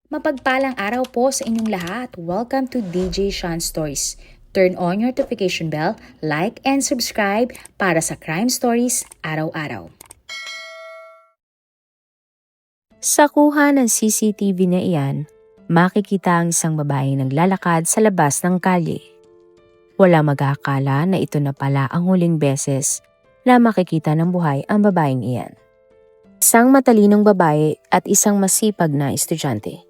Mapagpalang araw po sa inyong lahat. Welcome to DJ Sean Stories. Turn on your notification bell, like and subscribe para sa crime stories araw-araw. Sa kuha ng CCTV na iyan, makikita ang isang babaeng naglalakad sa labas ng kalye. Wala mag-aakala na ito na pala ang huling beses na makikita ng buhay ang babaeng iyan. Isang matalinong babae at isang masipag na estudyante.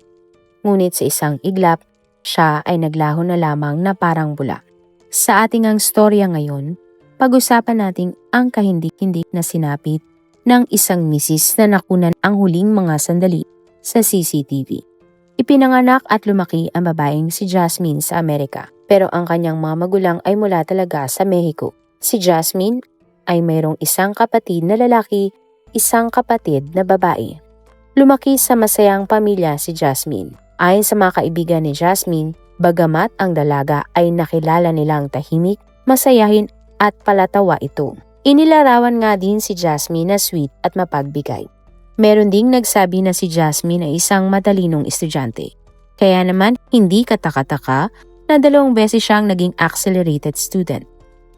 Ngunit sa isang iglap, siya ay naglaho na lamang na parang bula. Sa ating ang storya ngayon, pag-usapan natin ang kahindik-hindik na sinapit ng isang misis na nakunan ang huling mga sandali sa CCTV. Ipinanganak at lumaki ang babaeng si Jasmine sa Amerika, pero ang kanyang mga magulang ay mula talaga sa Mexico. Si Jasmine ay mayroong isang kapatid na lalaki, isang kapatid na babae. Lumaki sa masayang pamilya si Jasmine. Ayon sa mga kaibigan ni Jasmine, bagamat ang dalaga ay nakilala nilang tahimik, masayahin at palatawa ito. Inilarawan nga din si Jasmine na sweet at mapagbigay. Meron ding nagsabi na si Jasmine ay isang matalinong estudyante. Kaya naman hindi kataka-taka na 2 beses siyang naging accelerated student.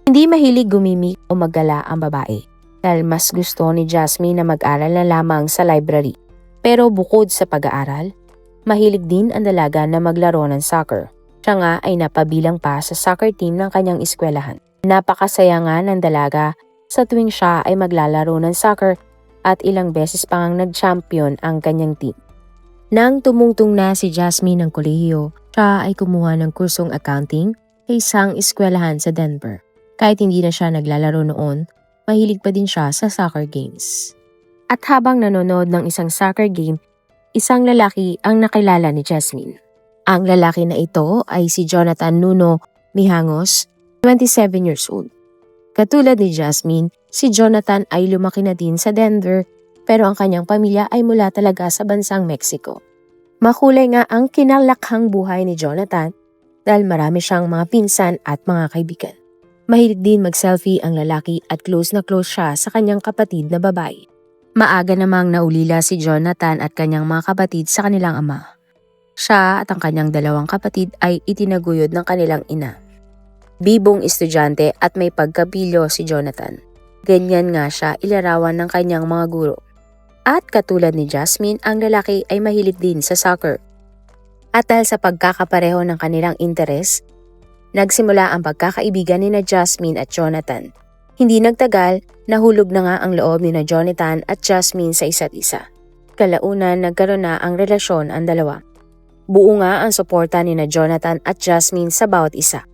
Hindi mahilig gumimik o maggala ang babae dahil mas gusto ni Jasmine na mag-aral na lamang sa library. Pero bukod sa pag-aaral, mahilig din ang dalaga na maglaro ng soccer. Siya nga ay napabilang pa sa soccer team ng kanyang eskwelahan. Napakasaya nga ng dalaga sa tuwing siya ay maglalaro ng soccer at ilang beses pa ngang nag-champion ang kanyang team. Nang tumungtong na si Jasmine ng kolehiyo, siya ay kumuha ng kursong accounting sa isang eskwelahan sa Denver. Kahit hindi na siya naglalaro noon, mahilig pa din siya sa soccer games. At habang nanonood ng isang soccer game, isang lalaki ang nakilala ni Jasmine. Ang lalaki na ito ay si Jonathan Nuno Mijangos, 27 years old. Katulad ni Jasmine, si Jonathan ay lumaki na din sa Denver pero ang kanyang pamilya ay mula talaga sa bansang Mexico. Makulay nga ang kinalakhang buhay ni Jonathan dahil marami siyang mga pinsan at mga kaibigan. Mahilig din mag-selfie ang lalaki at close na close siya sa kanyang kapatid na babae. Maaga namang naulila si Jonathan at kanyang mga kapatid sa kanilang ama. Siya at ang kanyang 2 kapatid ay itinaguyod ng kanilang ina. Bibong estudyante at may pagkapilyo si Jonathan. Ganyan nga siya ilarawan ng kanyang mga guro. At katulad ni Jasmine, ang lalaki ay mahilig din sa soccer. At dahil sa pagkakapareho ng kanilang interes, nagsimula ang pagkakaibigan ni Jasmine at Jonathan. Hindi nagtagal, nahulog na nga ang loob ni Jonathan at Jasmine sa isa't isa. Kalaunan nagkaroon na ang relasyon ang dalawa. Buo nga ang suporta ni Jonathan at Jasmine sa bawat isa.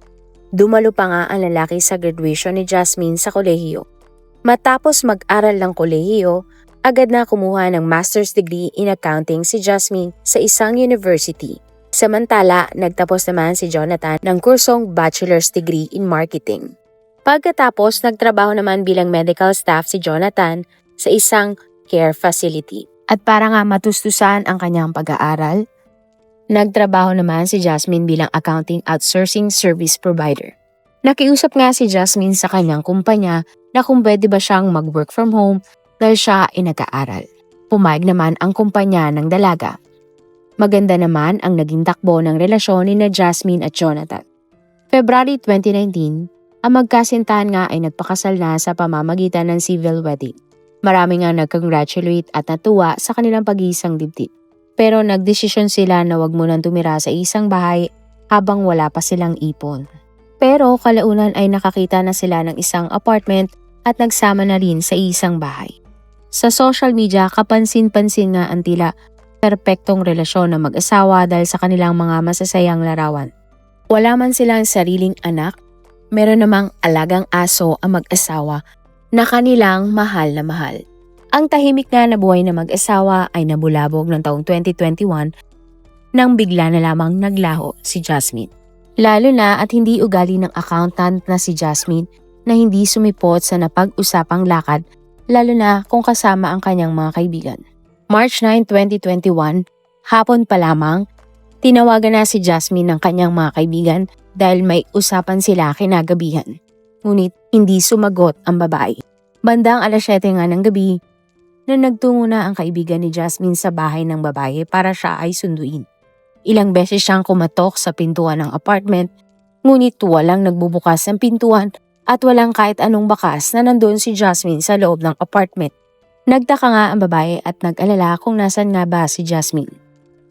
Dumalo pa nga ang lalaki sa graduation ni Jasmine sa kolehiyo. Matapos mag-aral ng kolehiyo, agad na kumuha ng master's degree in accounting si Jasmine sa isang university. Samantala, nagtapos naman si Jonathan ng kursong bachelor's degree in marketing. Pagkatapos, nagtrabaho naman bilang medical staff si Jonathan sa isang care facility. At para nga matustusan ang kanyang pag-aaral, nagtrabaho naman si Jasmine bilang accounting outsourcing service provider. Nakiusap nga si Jasmine sa kanyang kumpanya na kung pwede ba siyang mag-work from home dahil siya ay nag-aaral. Pumayag naman ang kumpanya ng dalaga. Maganda naman ang naging takbo ng relasyon ni Jasmine at Jonathan. February 2019, ang magkasintahan nga ay nagpakasal na sa pamamagitan ng civil wedding. Marami nga nag-congratulate at natuwa sa kanilang pag-iisang dibdib. Pero nagdesisyon sila na wag munang tumira sa isang bahay habang wala pa silang ipon. Pero kalaunan ay nakakita na sila ng isang apartment at nagsama na rin sa isang bahay. Sa social media, kapansin-pansin nga ang tila perpektong relasyon ng mag-asawa dahil sa kanilang mga masasayang larawan. Wala man silang sariling anak, meron namang alagang aso ang mag-asawa na kanilang mahal na mahal. Ang tahimik nga na buhay na mag-asawa ay nabulabog ng taong 2021 nang bigla na lamang naglaho si Jasmine. Lalo na at hindi ugali ng accountant na si Jasmine na hindi sumipot sa napag-usapang lakad lalo na kung kasama ang kanyang mga kaibigan. March 9, 2021, hapon pa lamang, tinawagan na si Jasmine ng kanyang mga kaibigan dahil may usapan sila kinagabihan. Ngunit hindi sumagot ang babae. Bandang 7:00 nga ng gabi, na nagtungo na ang kaibigan ni Jasmine sa bahay ng babae para siya ay sunduin. Ilang beses siyang kumatok sa pintuan ng apartment, ngunit walang nagbubukas ng pintuan at walang kahit anong bakas na nandun si Jasmine sa loob ng apartment. Nagtaka nga ang babae at nag-alala kung nasan nga ba si Jasmine.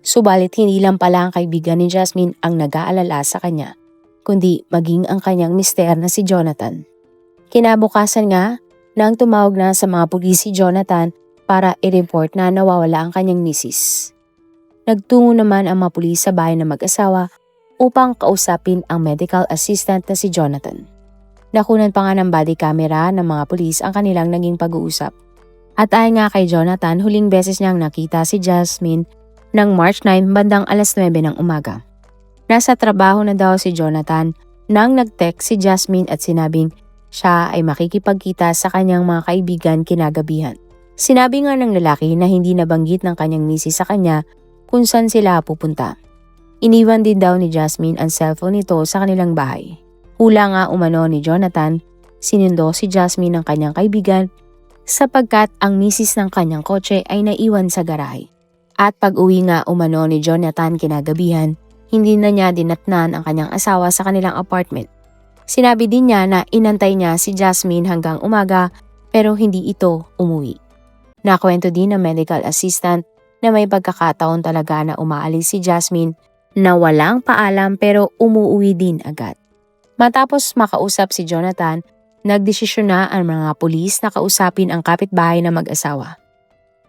Subalit hindi lang pala ang kaibigan ni Jasmine ang nag-aalala sa kanya, kundi maging ang kanyang mister na si Jonathan. Kinabukasan nga, nang tumawag na sa mga pulis si Jonathan para i-report na nawawala ang kanyang misis. Nagtungo naman ang mga pulis sa bahay ng mag-asawa upang kausapin ang medical assistant na si Jonathan. Nakunan pa nga ng body camera ng mga pulis ang kanilang naging pag-uusap. At ayon nga kay Jonathan, huling beses niyang nakita si Jasmine ng March 9 bandang alas 9 ng umaga. Nasa trabaho na daw si Jonathan nang nag-text si Jasmine at sinabing siya ay makikipagkita sa kanyang mga kaibigan kinagabihan. Sinabi nga ng lalaki na hindi nabanggit ng kanyang misis sa kanya kung saan sila pupunta. Iniwan din daw ni Jasmine ang cellphone nito sa kanilang bahay. Hula nga umano ni Jonathan, sinundo si Jasmine ng kanyang kaibigan sapagkat ang misis ng kanyang kotse ay naiwan sa garahe. At pag-uwi nga umano ni Jonathan kinagabihan, hindi na niya dinatnan ang kanyang asawa sa kanilang apartment. Sinabi din niya na inantay niya si Jasmine hanggang umaga pero hindi ito umuwi. Nakwento din ng medical assistant na may pagkakataon talaga na umaalis si Jasmine na walang paalam pero umuwi din agad. Matapos makausap si Jonathan, nagdesisyon na ang mga pulis na kausapin ang kapitbahay na mag-asawa.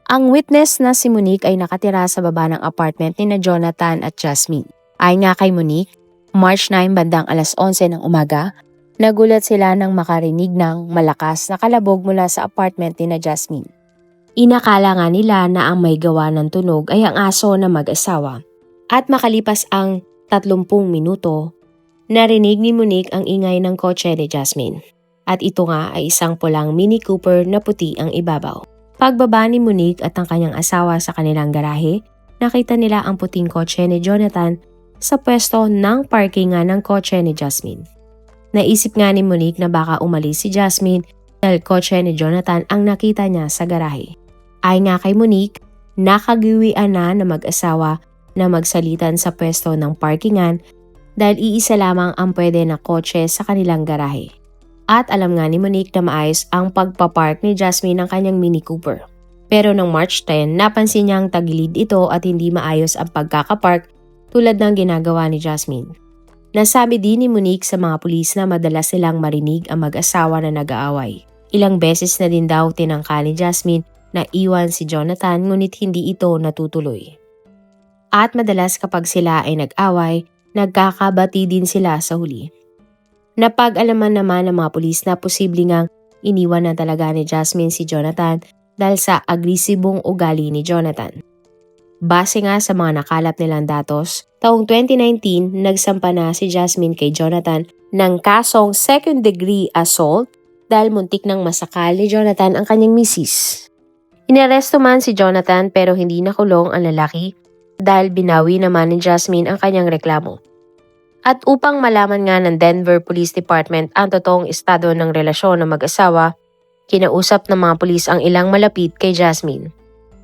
Ang witness na si Monique ay nakatira sa baba ng apartment ni na Jonathan at Jasmine. Ayon nga kay Monique, March 9 bandang alas 11 ng umaga, nagulat sila nang makarinig ng malakas na kalabog mula sa apartment ni na Jasmine. Inakala nga nila na ang may gawa ng tunog ay ang aso na mag-asawa. At makalipas ang 30 minuto, narinig ni Monique ang ingay ng kotse ni Jasmine. At ito nga ay isang pulang Mini Cooper na puti ang ibabaw. Pagbaba ni Monique at ang kanyang asawa sa kanilang garahe, nakita nila ang puting kotse ni Jonathan sa pwesto ng parking nga ng kotse ni Jasmine. Naisip nga ni Monique na baka umalis si Jasmine dahil kotse ni Jonathan ang nakita niya sa garahe. Ayon nga kay Monique, nakagiwian na mag-asawa na magsalitan sa pwesto ng parkingan dahil iisa lamang ang pwede na kotse sa kanilang garahe. At alam nga ni Monique na maayos ang pagpapark ni Jasmine ng kanyang Mini Cooper. Pero noong March 10, napansin niyang tagilid ito at hindi maayos ang pagkakapark tulad ng ginagawa ni Jasmine. Nasabi din ni Monique sa mga pulis na madalas silang marinig ang mag-asawa na nag-aaway. Ilang beses na din daw tinangka ni Jasmine na iwan si Jonathan ngunit hindi ito natutuloy. At madalas kapag sila ay nag-away, nagkakabati din sila sa huli. Napag-alaman naman ng mga pulis na posibleng ngang iniwan na talaga ni Jasmine si Jonathan dahil sa agresibong ugali ni Jonathan. Base nga sa mga nakalap nilang datos, taong 2019 nagsampa na si Jasmine kay Jonathan ng kasong second-degree assault dahil muntik nang masakal ni Jonathan ang kanyang misis. Inaresto man si Jonathan pero hindi nakulong ang lalaki dahil binawi naman ni Jasmine ang kanyang reklamo. At upang malaman nga ng Denver Police Department ang totoong estado ng relasyon ng mag-asawa, kinausap ng mga pulis ang ilang malapit kay Jasmine.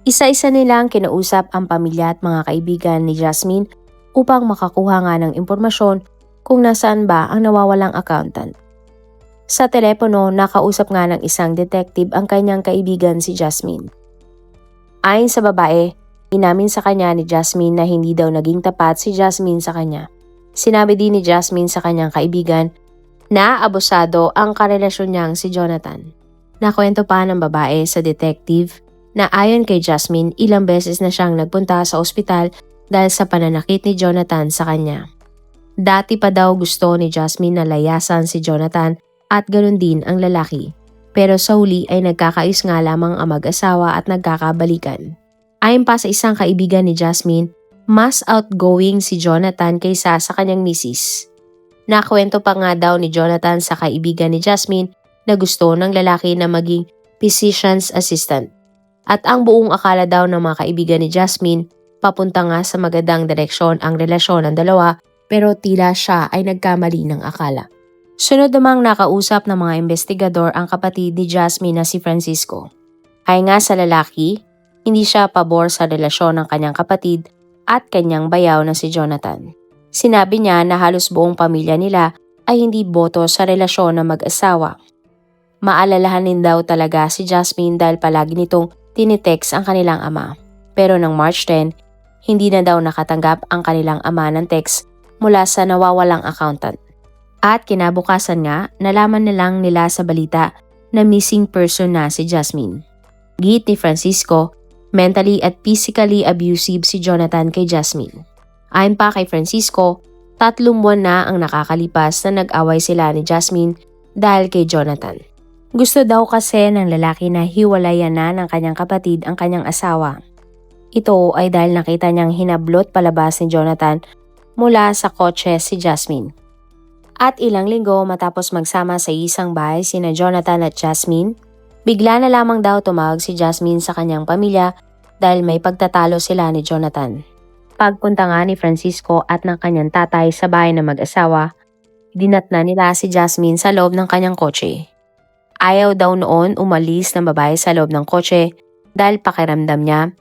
Isa-isa nilang kinausap ang pamilya at mga kaibigan ni Jasmine upang makakuha nga ng impormasyon kung nasaan ba ang nawawalang accountant. Sa telepono, nakausap nga ng isang detective ang kanyang kaibigan si Jasmine. Ayon sa babae, inamin sa kanya ni Jasmine na hindi daw naging tapat si Jasmine sa kanya. Sinabi din ni Jasmine sa kanyang kaibigan na abusado ang karelasyon niyang si Jonathan. Nakwento pa ng babae sa detective na ayon kay Jasmine, ilang beses na siyang nagpunta sa ospital dahil sa pananakit ni Jonathan sa kanya. Dati pa daw gusto ni Jasmine na layasan si Jonathan at ganoon din ang lalaki. Pero sa huli ay nagkakaayos nga lamang ang mag-asawa at nagkakabalikan. Ayon pa sa isang kaibigan ni Jasmine, mas outgoing si Jonathan kaysa sa kanyang misis. Nakwento pa nga daw ni Jonathan sa kaibigan ni Jasmine na gusto ng lalaki na maging physician's assistant. At ang buong akala daw ng mga kaibigan ni Jasmine, papunta nga sa magandang direksyon ang relasyon ng dalawa pero tila siya ay nagkamali ng akala. Sunod namang nakausap ng mga investigador ang kapatid ni Jasmine na si Francisco. Ay nga sa lalaki, hindi siya pabor sa relasyon ng kanyang kapatid at kanyang bayaw na si Jonathan. Sinabi niya na halos buong pamilya nila ay hindi boto sa relasyon ng mag-asawa. Maalalahanin daw talaga si Jasmine dahil palagi nitong tinitext ang kanilang ama. Pero ng March 10, hindi na daw nakatanggap ang kanilang ama ng text mula sa nawawalang accountant. At kinabukasan nga, nalaman na lang nila sa balita na missing person na si Jasmine. Git ni Francisco, mentally at physically abusive si Jonathan kay Jasmine. Ayon pa kay Francisco, 3 buwan na ang nakakalipas na nag-away sila ni Jasmine dahil kay Jonathan. Gusto daw kasi ng lalaki na hiwalayan na ng kanyang kapatid ang kanyang asawa. Ito ay dahil nakita niyang hinablot palabas ni Jonathan mula sa kotse si Jasmine. At ilang linggo matapos magsama sa isang bahay sina Jonathan at Jasmine, bigla na lamang daw tumawag si Jasmine sa kanyang pamilya dahil may pagtatalo sila ni Jonathan. Pagpunta nga ni Francisco at ng kanyang tatay sa bahay ng mag-asawa, dinatna nila si Jasmine sa loob ng kanyang kotse. Ayaw daw noon umalis ng babae sa loob ng kotse dahil pakiramdam niya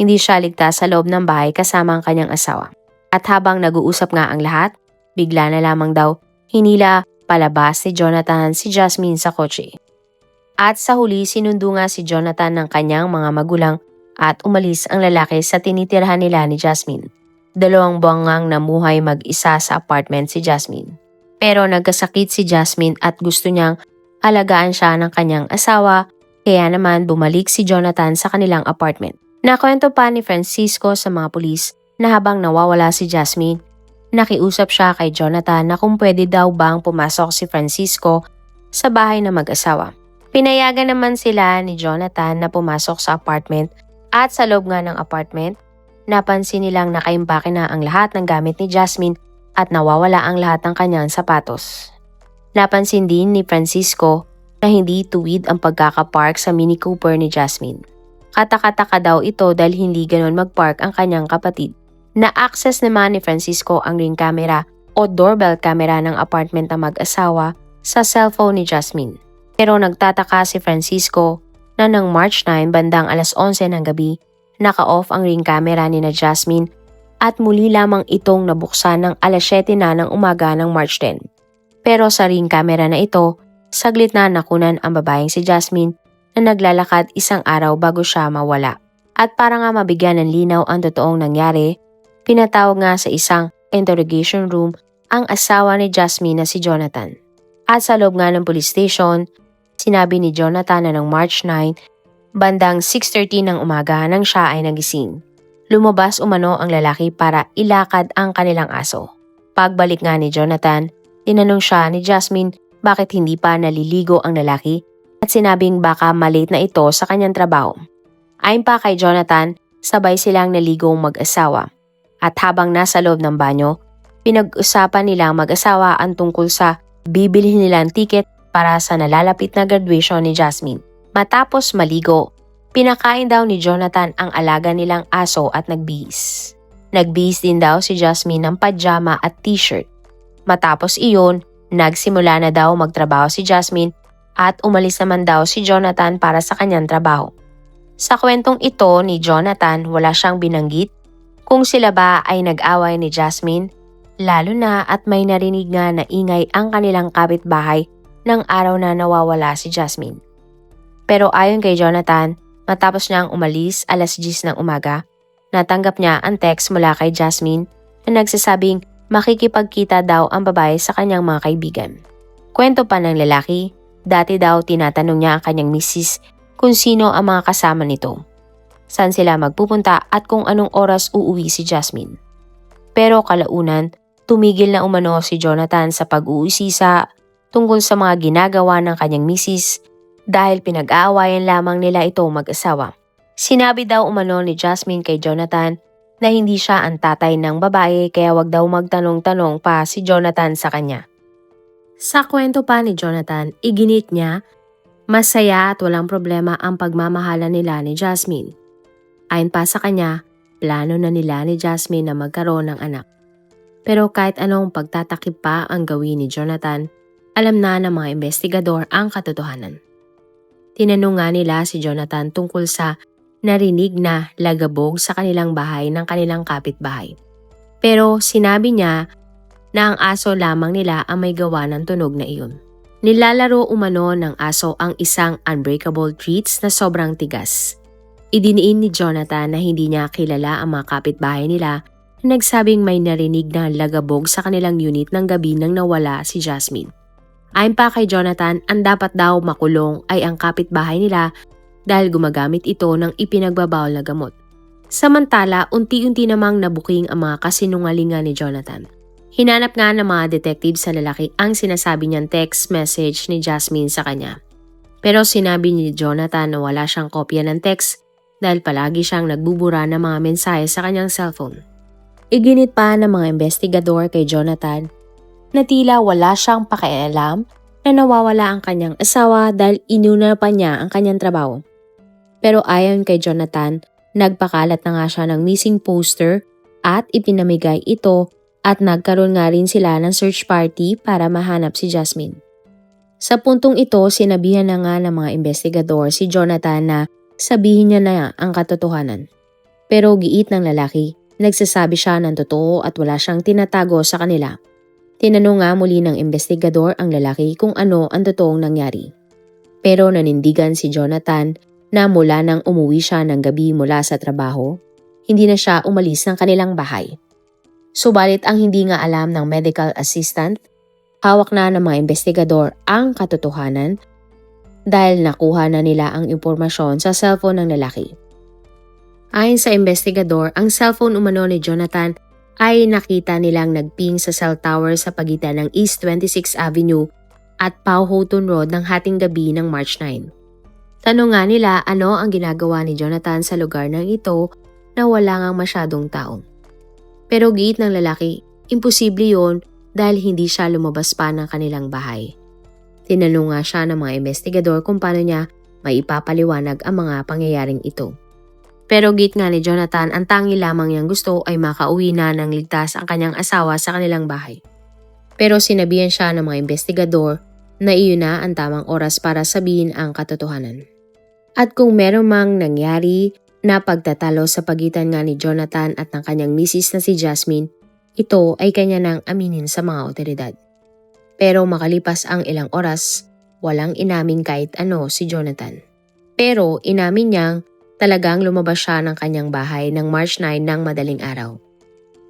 hindi siya ligtas sa loob ng bahay kasama ang kanyang asawa. At habang nag-uusap nga ang lahat, bigla na lamang daw hinila palabas ni Jonathan si Jasmine sa kotse. At sa huli sinundo nga si Jonathan ng kanyang mga magulang at umalis ang lalaki sa tinitirhan nila ni Jasmine. 2 buwan ngang namuhay mag-isa sa apartment si Jasmine. Pero nagkasakit si Jasmine at gusto niyang alagaan siya ng kanyang asawa, kaya naman bumalik si Jonathan sa kanilang apartment. Nakwento pa ni Francisco sa mga pulis na habang nawawala si Jasmine, nakiusap siya kay Jonathan na kung pwede daw bang pumasok si Francisco sa bahay ng mag-asawa. Pinayagan naman sila ni Jonathan na pumasok sa apartment at sa loob nga ng apartment, napansin nilang nakaimpake na ang lahat ng gamit ni Jasmine at nawawala ang lahat ng kanyang sapatos. Napansin din ni Francisco na hindi tuwid ang pagkakapark sa Mini Cooper ni Jasmine. Kataka-taka daw ito dahil hindi ganon magpark ang kanyang kapatid. Na-access naman ni Francisco ang ring camera o doorbell camera ng apartment ng mag-asawa sa cellphone ni Jasmine. Pero nagtataka si Francisco na ng March 9 bandang alas 11 ng gabi, naka-off ang ring camera ni na Jasmine at muli lamang itong nabuksan ng alas 7 na ng umaga ng March 10. Pero sa ring camera na ito, saglit na nakunan ang babaeng si Jasmine na naglalakad isang araw bago siya mawala. At para nga mabigyan ng linaw ang totoong nangyari, pinatawag nga sa isang interrogation room ang asawa ni Jasmine na si Jonathan. At sa loob nga ng police station, sinabi ni Jonathan na ng March 9, bandang 6:30 ng umaga nang siya ay nagising. Lumabas umano ang lalaki para ilakad ang kanilang aso. Pagbalik nga ni Jonathan, tinanong siya ni Jasmine bakit hindi pa naliligo ang lalaki at sinabing baka malate na ito sa kanyang trabaho. Ayon pa kay Jonathan, sabay silang naligong mag-asawa. At habang nasa loob ng banyo, pinag-usapan nilang mag-asawa ang tungkol sa bibilhin nilang ticket para sa nalalapit na graduation ni Jasmine. Matapos maligo, pinakain daw ni Jonathan ang alaga nilang aso at nagbihis. Nagbihis din daw si Jasmine ng pajama at t-shirt. Matapos iyon, nagsimula na daw magtrabaho si Jasmine at umalis naman daw si Jonathan para sa kanyang trabaho. Sa kwentong ito ni Jonathan, wala siyang binanggit kung sila ba ay nag-away ni Jasmine, lalo na at may narinig nga na ingay ang kanilang kapitbahay ng araw na nawawala si Jasmine. Pero ayon kay Jonathan, matapos niyang umalis alas 10 ng umaga, natanggap niya ang text mula kay Jasmine na nagsasabing makikipagkita daw ang babae sa kanyang mga kaibigan. Kwento pa ng lalaki, dati daw tinatanong niya ang kanyang misis kung sino ang mga kasama nito, saan sila magpupunta at kung anong oras uuwi si Jasmine. Pero kalaunan, tumigil na umano si Jonathan sa pag-uusisa tungkol sa mga ginagawa ng kanyang misis dahil pinag-aawayan lamang nila ito mag-asawa. Sinabi daw umano ni Jasmine kay Jonathan na hindi siya ang tatay ng babae kaya wag daw magtanong-tanong pa si Jonathan sa kanya. Sa kwento pa ni Jonathan, iginit niya, masaya at walang problema ang pagmamahala nila ni Jasmine. Ayon pa sa kanya, plano na nila ni Jasmine na magkaroon ng anak. Pero kahit anong pagtatakip pa ang gawin ni Jonathan, alam na ng mga investigador ang katotohanan. Tinanong nga nila si Jonathan tungkol sa narinig na lagabog sa kanilang bahay ng kanilang kapitbahay. Pero sinabi niya na ang aso lamang nila ang may gawa ng tunog na iyon. Nilalaro umano ng aso ang isang unbreakable treats na sobrang tigas. Idiniin ni Jonathan na hindi niya kilala ang mga kapitbahay nila na nagsabing may narinig na lagabog sa kanilang unit ng gabi nang nawala si Jasmine. Ayon pa kay Jonathan, ang dapat daw makulong ay ang kapitbahay nila dahil gumagamit ito ng ipinagbabawal na gamot. Samantala, unti-unti namang nabuking ang mga kasinungalingan ni Jonathan. Hinanap nga ng mga detective sa lalaki ang sinasabi niyang text message ni Jasmine sa kanya. Pero sinabi ni Jonathan na wala siyang kopya ng text dahil palagi siyang nagbubura ng mga mensahe sa kanyang cellphone. Iginit pa ng mga investigador kay Jonathan na tila wala siyang pakialam na nawawala ang kanyang asawa dahil inuna pa niya ang kanyang trabaho. Pero ayon kay Jonathan, nagpakalat na nga siya ng missing poster at ipinamigay ito at nagkaroon nga rin sila ng search party para mahanap si Jasmine. Sa puntong ito, sinabihan na nga ng mga investigador si Jonathan na sabihin niya na ang katotohanan. Pero giit ng lalaki, nagsasabi siya ng totoo at wala siyang tinatago sa kanila. Tinanong nga muli ng investigador ang lalaki kung ano ang totoong nangyari. Pero nanindigan si Jonathan na mula nang umuwi siya ng gabi mula sa trabaho, hindi na siya umalis ng kanilang bahay. Subalit ang hindi nga alam ng medical assistant, hawak na ng mga investigador ang katotohanan dahil nakuha na nila ang impormasyon sa cellphone ng lalaki. Ayon sa investigador, ang cellphone umano ni Jonathan ay nakita nilang nagping sa cell tower sa pagitan ng East 26th Avenue at Powhatan Road ng hating gabi ng March 9. Tanong nga nila ano ang ginagawa ni Jonathan sa lugar ng ito na wala ngang masyadong tao. Pero giit ng lalaki, imposible yon dahil hindi siya lumabas pa ng kanilang bahay. Tinanong nga siya ng mga investigador kung paano niya maipapaliwanag ang mga pangyayaring ito. Pero giit nga ni Jonathan, ang tangi lamang niyang gusto ay makauwi na ng ligtas ang kanyang asawa sa kanilang bahay. Pero sinabihan siya ng mga investigador na iyon na ang tamang oras para sabihin ang katotohanan. At kung meron mang nangyari na pagtatalo sa pagitan nga ni Jonathan at ng kanyang misis na si Jasmine, ito ay kanya nang aminin sa mga otoridad. Pero makalipas ang ilang oras, walang inamin kahit ano si Jonathan. Pero inamin niyang talagang lumabas siya ng kanyang bahay ng March 9 ng madaling araw.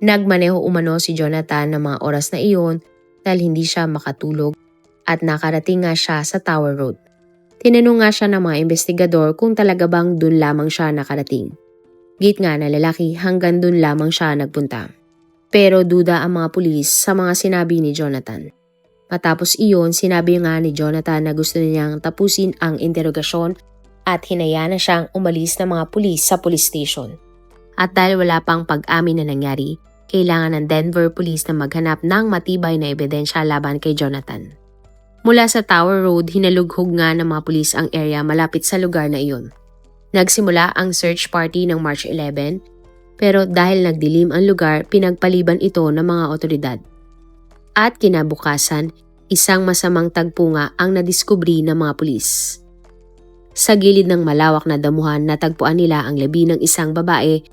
Nagmaneho umano si Jonathan ng mga oras na iyon dahil hindi siya makatulog at nakarating nga siya sa Tower Road. Tinanong nga siya ng mga investigador kung talaga bang dun lamang siya nakarating. Git nga na lalaki hanggang dun lamang siya nagpunta. Pero duda ang mga pulis sa mga sinabi ni Jonathan. Matapos iyon, sinabi nga ni Jonathan na gusto niyang tapusin ang interogasyon at hinaya na siyang umalis ng mga pulis sa police station. At dahil wala pang pag-amin na nangyari, kailangan ng Denver Police na maghanap ng matibay na ebidensya laban kay Jonathan. Mula sa Tower Road, hinalughog nga ng mga pulis ang area malapit sa lugar na iyon. Nagsimula ang search party ng March 11, pero dahil nagdilim ang lugar, pinagpaliban ito ng mga otoridad. At kinabukasan, isang masamang tagpo nga ang nadiskubri ng mga pulis. Sa gilid ng malawak na damuhan, natagpuan nila ang labi ng isang babae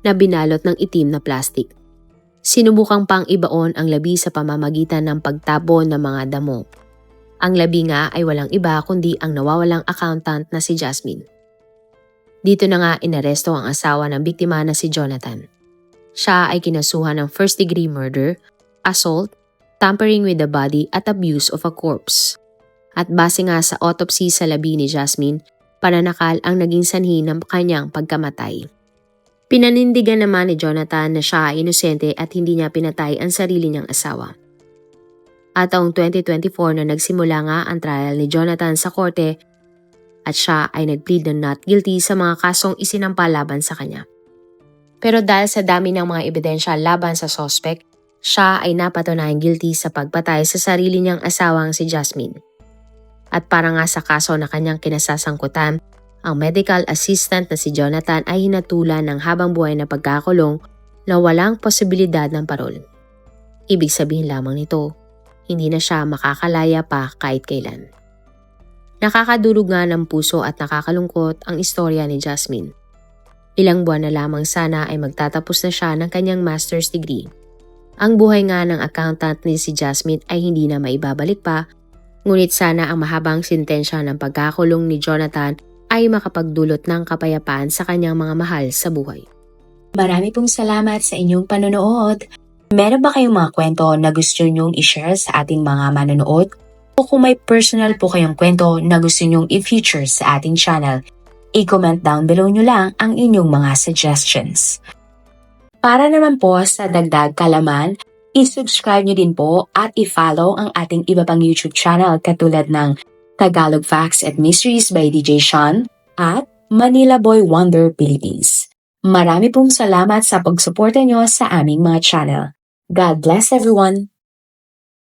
na binalot ng itim na plastik. Sinubukang pang ibaon ang labi sa pamamagitan ng pagtabon ng mga damo. Ang labi nga ay walang iba kundi ang nawawalang accountant na si Jasmine. Dito na nga inaresto ang asawa ng biktima na si Jonathan. Siya ay kinasuhan ng first-degree murder, assault, tampering with the body at abuse of a corpse. At base nga sa autopsy sa labi ni Jasmine, pananakal ang naging sanhi ng kanyang pagkamatay. Pinanindigan naman ni Jonathan na siya ay inosente at hindi niya pinatay ang sarili niyang asawa. At taong 2024 na nagsimula nga ang trial ni Jonathan sa korte at siya ay nagplead ng not guilty sa mga kasong isinampa laban sa kanya. Pero dahil sa dami ng mga ebidensya laban sa suspect, siya ay napatunayang guilty sa pagpatay sa sarili niyang asawang si Jasmine. At para nga sa kaso na kanyang kinasasangkutan, ang medical assistant na si Jonathan ay hinatulan ng habang buhay na pagkakulong na walang posibilidad ng parol. Ibig sabihin lamang nito, hindi na siya makakalaya pa kahit kailan. Nakakadurog nga ng puso at nakakalungkot ang istorya ni Jasmine. Ilang buwan na lamang sana ay magtatapos na siya ng kanyang master's degree. Ang buhay nga ng accountant ni si Jasmine ay hindi na maibabalik pa, ngunit sana ang mahabang sentensya ng pagkakulong ni Jonathan ay makapagdulot ng kapayapaan sa kanyang mga mahal sa buhay. Marami pong salamat sa inyong panonood. Meron ba kayong mga kwento na gusto nyong i-share sa ating mga manonood? O kung may personal po kayong kwento na gusto nyong i-feature sa ating channel, i-comment down below nyo lang ang inyong mga suggestions. Para naman po sa dagdag kalaman, i-subscribe nyo din po at i-follow ang ating iba pang YouTube channel katulad ng Tagalog Facts and Mysteries by DJ Sean at Manila Boy Wonder Philippines. Marami pong salamat sa pagsuporta nyo sa aming mga channel. God bless everyone!